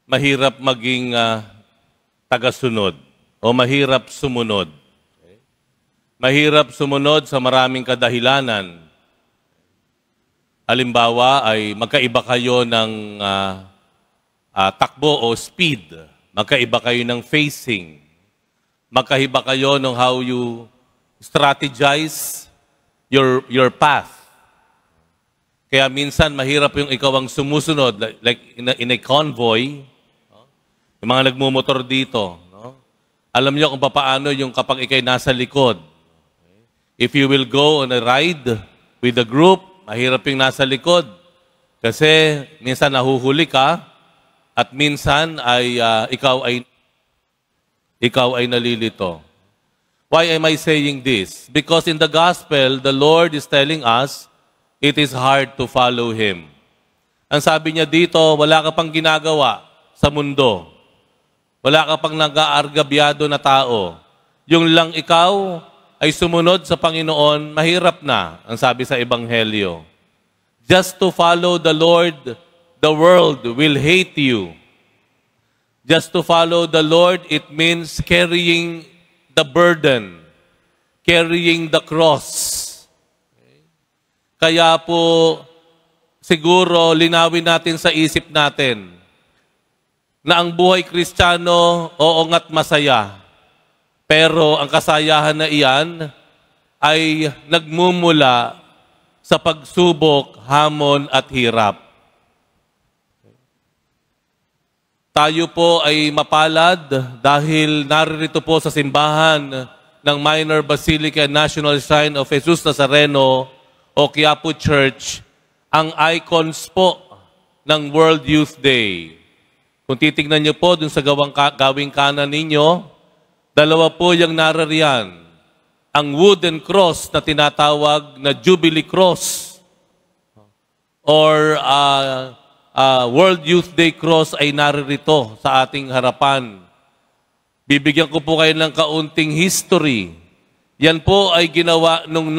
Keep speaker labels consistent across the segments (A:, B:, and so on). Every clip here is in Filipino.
A: mahirap maging tagasunod o mahirap sumunod. Mahirap sumunod sa maraming kadahilanan. Halimbawa ay magkaiba kayo ng takbo o speed. Magkaiba kayo ng facing. Magkaiba kayo ng how you strategize your path. Kaya minsan mahirap yung ikaw ang sumusunod, like in a convoy. Yung mga nagmumotor dito. No? Alam niyo kung paano yung kapag ikay nasa likod. If you will go on a ride with a group, mahirap yung nasa likod. Kasi minsan nahuhuli ka at minsan ay ikaw ay nalilito. Why am I saying this? Because in the gospel, the Lord is telling us, it is hard to follow Him. Ang sabi niya dito, wala ka pang ginagawa sa mundo. Wala ka pang nag-aargabyado na tao. Yung lang ikaw ay sumunod sa Panginoon, mahirap na, ang sabi sa Ebanghelyo. Just to follow the Lord, the world will hate you. Just to follow the Lord, it means carrying the burden, carrying the cross. Kaya po, siguro, linawin natin sa isip natin na ang buhay Kristiyano, oo nga't masaya. Pero ang kasayahan na iyan ay nagmumula sa pagsubok, hamon at hirap. Tayo po ay mapalad dahil naririto po sa simbahan ng Minor Basilica National Shrine of Jesus Nazareno o Quiapo Church ang icons po ng World Youth Day. Kung titignan niyo po dun sa gawing kanan ninyo, dalawa po yung narariyan. Ang wooden cross na tinatawag na Jubilee Cross or World Youth Day Cross ay naririto sa ating harapan. Bibigyan ko po kayo ng kaunting history. Yan po ay ginawa noong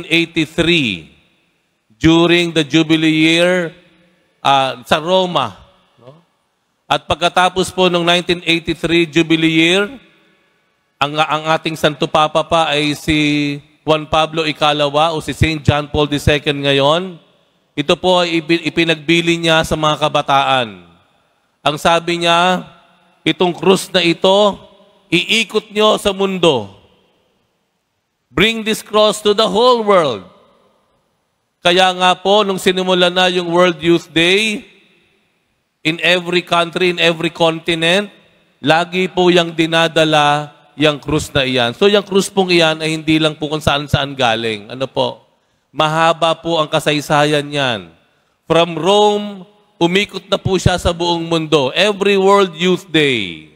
A: 1983 during the Jubilee year sa Roma. At pagkatapos po noong 1983 Jubilee year, ang ating Santo Papa pa ay si Juan Pablo Ikalawa o si St. John Paul II ngayon. Ito po ay ipinagbili niya sa mga kabataan. Ang sabi niya, itong krus na ito, iikot nyo sa mundo. Bring this cross to the whole world. Kaya nga po, nung sinimula na yung World Youth Day, in every country, in every continent, lagi po yung dinadala yung krus na iyan. So yung krus pong iyan ay hindi lang po kung saan-saan galing. Ano po? Mahaba po ang kasaysayan niyan. From Rome, umikot na po siya sa buong mundo. Every World Youth Day.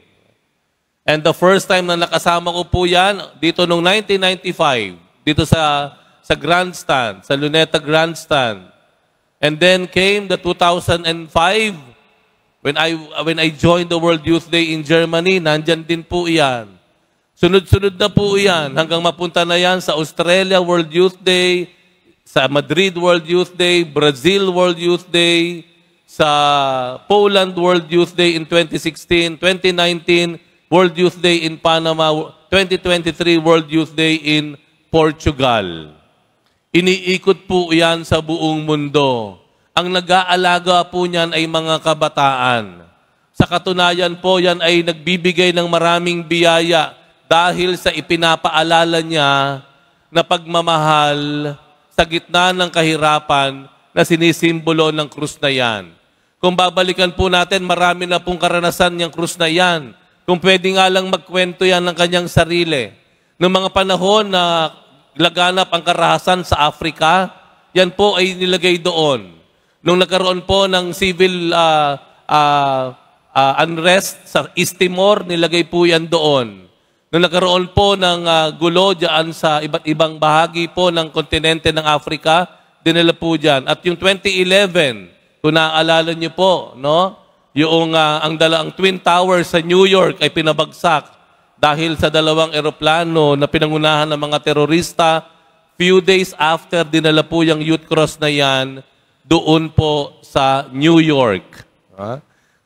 A: And the first time na nakasama ko po yan, dito noong 1995, dito sa Grandstand, sa Luneta Grandstand. And then came the 2005, when I joined the World Youth Day in Germany, nandyan din po iyan. Sunod-sunod na po iyan hanggang mapunta na yan sa Australia World Youth Day, sa Madrid World Youth Day, Brazil World Youth Day, sa Poland World Youth Day in 2016, 2019 World Youth Day in Panama, 2023 World Youth Day in Portugal. Iniikot po yan sa buong mundo. Ang nag-aalaga po niyan ay mga kabataan. Sa katunayan po, yan ay nagbibigay ng maraming biyaya dahil sa ipinapaalala niya na pagmamahal sa gitna ng kahirapan na sinisimbolo ng krus na yan. Kung babalikan po natin, marami na pong karanasan niyang krus na yan. Kung pwede nga lang magkwento yan ng kanyang sarili. Noong mga panahon na laganap ang karahasan sa Africa, yan po ay nilagay doon. Nung nagkaroon po ng civil unrest sa East Timor, nilagay po yan doon. Nung nagkaroon po ng gulo dyan sa iba't ibang bahagi po ng kontinente ng Africa, dinala po dyan. At yung 2011, kung naaalala niyo po, no? Yung ang Twin Towers sa New York ay pinabagsak dahil sa dalawang eroplano na pinangunahan ng mga terorista. Few days after, dinala po yung Youth Cross na yan doon po sa New York.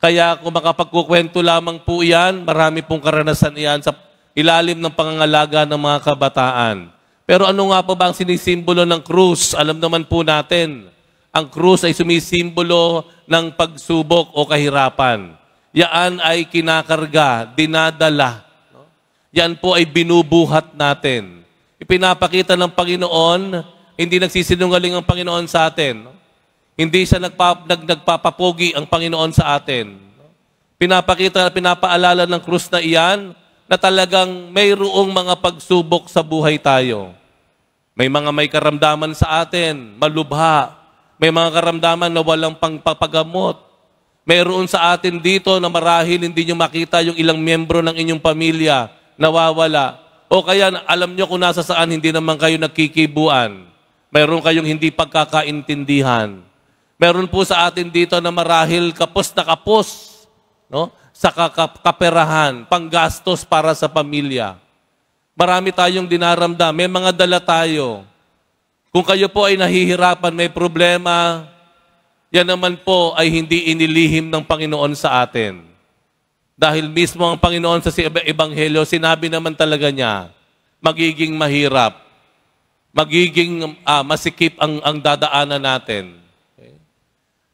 A: Kaya kung makapagkukwento lamang po yan, marami pong karanasan yan sa ilalim ng pangangalaga ng mga kabataan. Pero ano nga po ba ang sinisimbolo ng krus? Alam naman po natin, ang krus ay sumisimbolo ng pagsubok o kahirapan. Yan ay kinakarga, dinadala. No? Yan po ay binubuhat natin. Ipinapakita ng Panginoon, hindi nagsisinungaling ang Panginoon sa atin. No? Hindi siya nagpapapogi ang Panginoon sa atin. No? Pinapaalala ng krus na iyan na talagang mayroong mga pagsubok sa buhay tayo. May mga may karamdaman sa atin, malubha. May mga karamdaman na walang pangpapagamot. Mayroon sa atin dito na marahil hindi nyo makita yung ilang miyembro ng inyong pamilya nawawala. O kaya alam nyo kung nasa saan hindi naman kayo nagkikibuan. Mayroon kayong hindi pagkakaintindihan. Meron po sa atin dito na marahil kapos na kapos, no? Sa kaperahan, panggastos para sa pamilya. Marami tayong dinaramdam. May mga dala tayo. Kung kayo po ay nahihirapan, may problema, yan naman po ay hindi inilihim ng Panginoon sa atin. Dahil mismo ang Panginoon sa Ebanghelyo, sinabi naman talaga niya, magiging mahirap, magiging masikip ang dadaanan natin. Okay?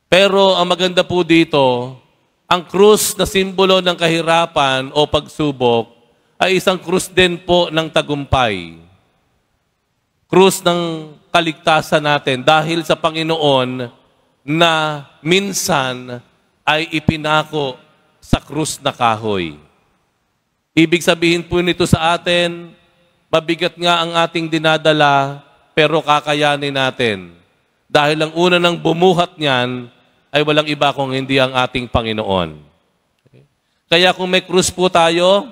A: Pero ang maganda po dito, ang krus na simbolo ng kahirapan o pagsubok ay isang krus din po ng tagumpay. Krus ng kaligtasan natin dahil sa Panginoon na minsan ay ipinako sa krus na kahoy. Ibig sabihin po nito sa atin, mabigat nga ang ating dinadala, pero kakayanin natin. Dahil ang una ng bumuhat niyan ay walang iba kung hindi ang ating Panginoon. Kaya kung may krus po tayo,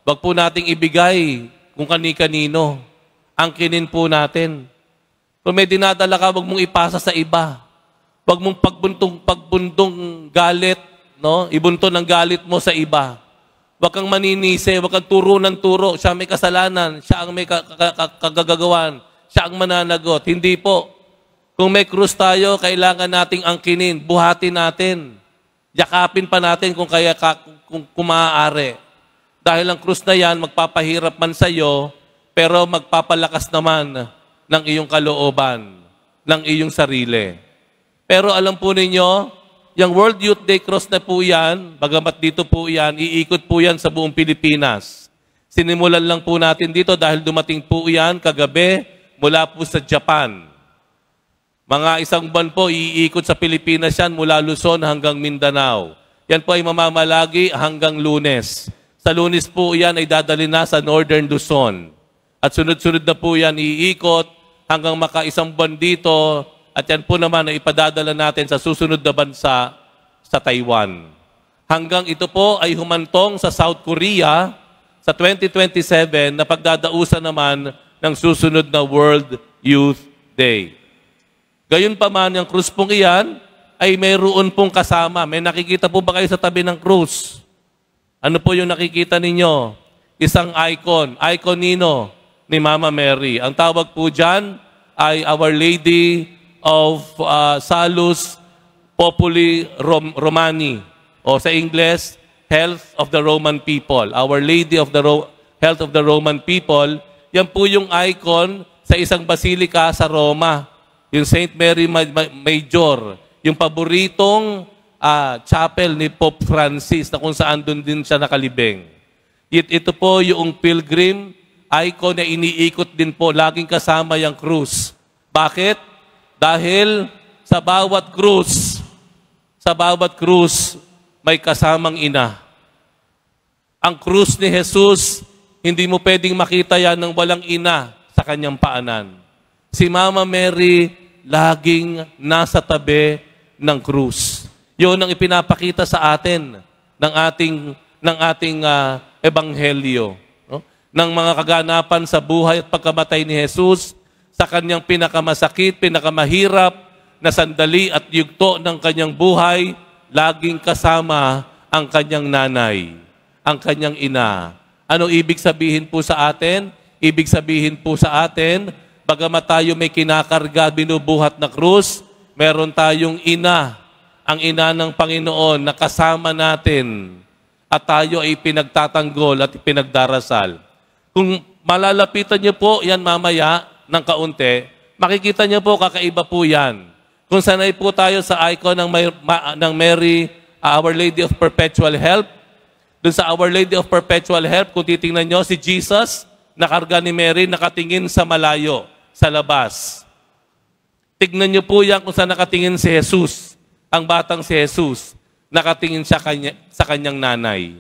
A: wag po nating ibigay kung kani-kanino. Angkinin po natin. Kung may dinadala ka, wag mong ipasa sa iba. Wag mong pagbundong galit, no? Ibunto ng galit mo sa iba. Wag kang maninisi, wag kang turo ng turo. Siya may kasalanan, siya ang may kagagawan, siya ang mananagot. Hindi po. Kung may krus tayo, kailangan nating angkinin, buhatin natin. Yakapin pa natin kung kung maaari. Dahil ang krus na yan, magpapahirap man sa iyo, pero magpapalakas naman ng iyong kalooban, ng iyong sarili. Pero alam po ninyo, yung World Youth Day Cross na po yan, bagamat dito po yan, iikot po yan sa buong Pilipinas. Sinimulan lang po natin dito dahil dumating po yan kagabi mula po sa Japan. Mga isang buwan po, iikot sa Pilipinas yan mula Luzon hanggang Mindanao. Yan po ay mamamalagi hanggang Lunes. Sa Lunes po yan ay dadali na sa Northern Luzon. At sunod-sunod na po yan iikot hanggang makaisang buwan dito. At yan po naman ay ipadadala natin sa susunod na bansa sa Taiwan. Hanggang ito po ay humantong sa South Korea sa 2027 na pagdadausan naman ng susunod na World Youth Day. Gayon pa man, yung krus pong iyan ay mayroon pong kasama. May nakikita po ba kayo sa tabi ng krus? Ano po yung nakikita ninyo? Isang icon. Icon nino? Ni Mama Mary. Ang tawag po dyan ay Our Lady of Salus Populi Romani, o sa English, Health of the Roman People. Our Lady of the Health of the Roman People, yan po yung icon sa isang basilika sa Roma, yung St. Mary Major, yung paboritong chapel ni Pope Francis na kung saan doon din siya nakalibing. Ito po yung pilgrim icon na iniikot din po, laging kasama yung krus. Bakit? Dahil sa bawat krus, may kasamang ina. Ang krus ni Jesus, hindi mo pwedeng makita yan ng walang ina sa kanyang paanan. Si Mama Mary, laging nasa tabi ng krus. Yun ang ipinapakita sa atin ng ating ebanghelyo. No? Ng mga kaganapan sa buhay at pagkamatay ni Jesus, sa kanyang pinakamasakit, pinakamahirap na sandali at yugto ng kanyang buhay, laging kasama ang kanyang nanay, ang kanyang ina. Ano ibig sabihin po sa atin? Ibig sabihin po sa atin, bagamat tayo may kinakarga, binubuhat na krus, meron tayong ina ang ina ng Panginoon na kasama natin at tayo ay pinagtatanggol at pinagdarasal. Kung malalapitan niyo po yan mamaya ng kaunti, makikita niyo po kakaiba po yan. Kung sanay po tayo sa icon ng Mary, Our Lady of Perpetual Help, doon sa Our Lady of Perpetual Help, kung titingnan niyo, si Jesus, nakarga ni Mary, nakatingin sa malayo, sa labas. Tignan niyo po yan kung saan nakatingin si Jesus, ang batang si Jesus, nakatingin siya sa kanyang nanay.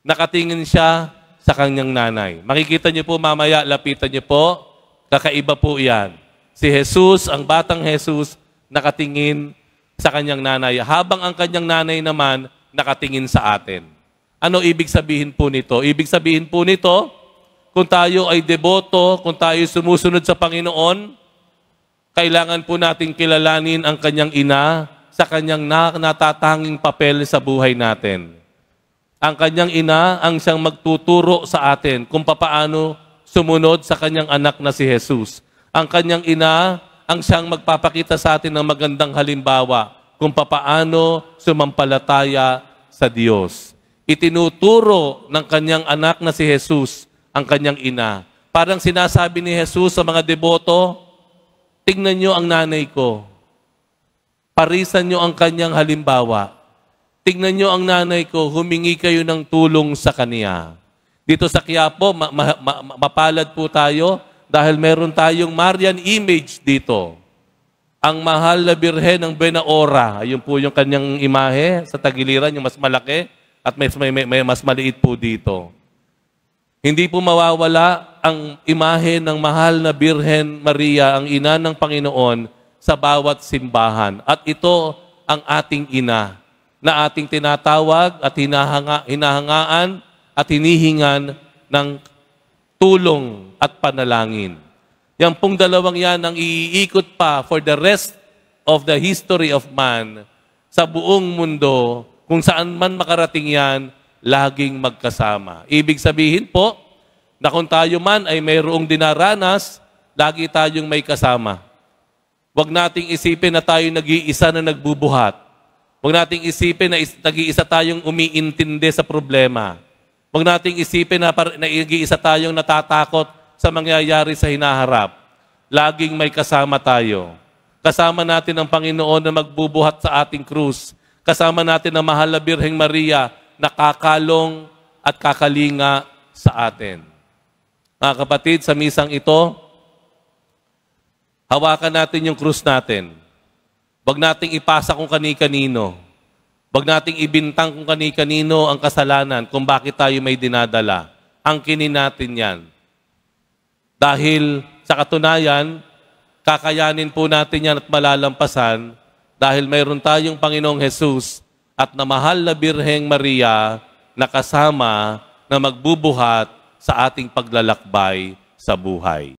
A: Nakatingin siya sa kanyang nanay. Makikita niyo po mamaya, lapitan niyo po, kakaiba po yan. Si Jesus, ang batang Jesus, nakatingin sa kanyang nanay, habang ang kanyang nanay naman nakatingin sa atin. Ano ibig sabihin po nito? Ibig sabihin po nito, kung tayo ay deboto, kung tayo sumusunod sa Panginoon, kailangan po nating kilalanin ang kanyang ina sa kanyang natatanging papel sa buhay natin. Ang kanyang ina ang siyang magtuturo sa atin kung papaano sumunod sa kanyang anak na si Jesus. Ang kanyang ina ang siyang magpapakita sa atin ng magandang halimbawa kung papaano sumampalataya sa Diyos. Itinuturo ng kanyang anak na si Jesus ang kanyang ina. Parang sinasabi ni Jesus sa mga deboto, tingnan nyo ang nanay ko. Parisan nyo ang kanyang halimbawa. Tingnan nyo ang nanay ko, humingi kayo ng tulong sa kaniya. Dito sa Quiapo, mapalad po tayo dahil meron tayong Marian image dito. Ang mahal na Birhen ng Benaora, ayun po yung kanyang imahe sa tagiliran, yung mas malaki at may mas maliit po dito. Hindi po mawawala ang imahe ng mahal na Birhen Maria, ang ina ng Panginoon, sa bawat simbahan. At ito ang ating ina na ating tinatawag at hinahangaan at hinihingan ng tulong at panalangin. Yang pong dalawang yan ang iikot pa for the rest of the history of man sa buong mundo, kung saan man makarating yan, laging magkasama. Ibig sabihin po, na kung tayo man ay mayroong dinaranas, lagi tayong may kasama. Huwag nating isipin na tayo nag-iisa na nagbubuhat. Huwag nating isipin na nag-iisa tayong umiintindi sa problema. Huwag nating isipin na nag-iisa tayong natatakot sa mangyayari sa hinaharap. Laging may kasama tayo. Kasama natin ang Panginoon na magbubuhat sa ating krus. Kasama natin ang mahal na Birheng Maria na kakalong at kakalinga sa atin. Mga kapatid, sa misang ito, hawakan natin yung krus natin. Huwag nating ipasa kung kani-kanino. Huwag nating ibintang kung kani-kanino ang kasalanan kung bakit tayo may dinadala. Angkinin natin yan. Dahil sa katunayan, kakayanin po natin yan at malalampasan dahil mayroon tayong Panginoong Jesus at na mahal na Birheng Maria na kasama na magbubuhat sa ating paglalakbay sa buhay.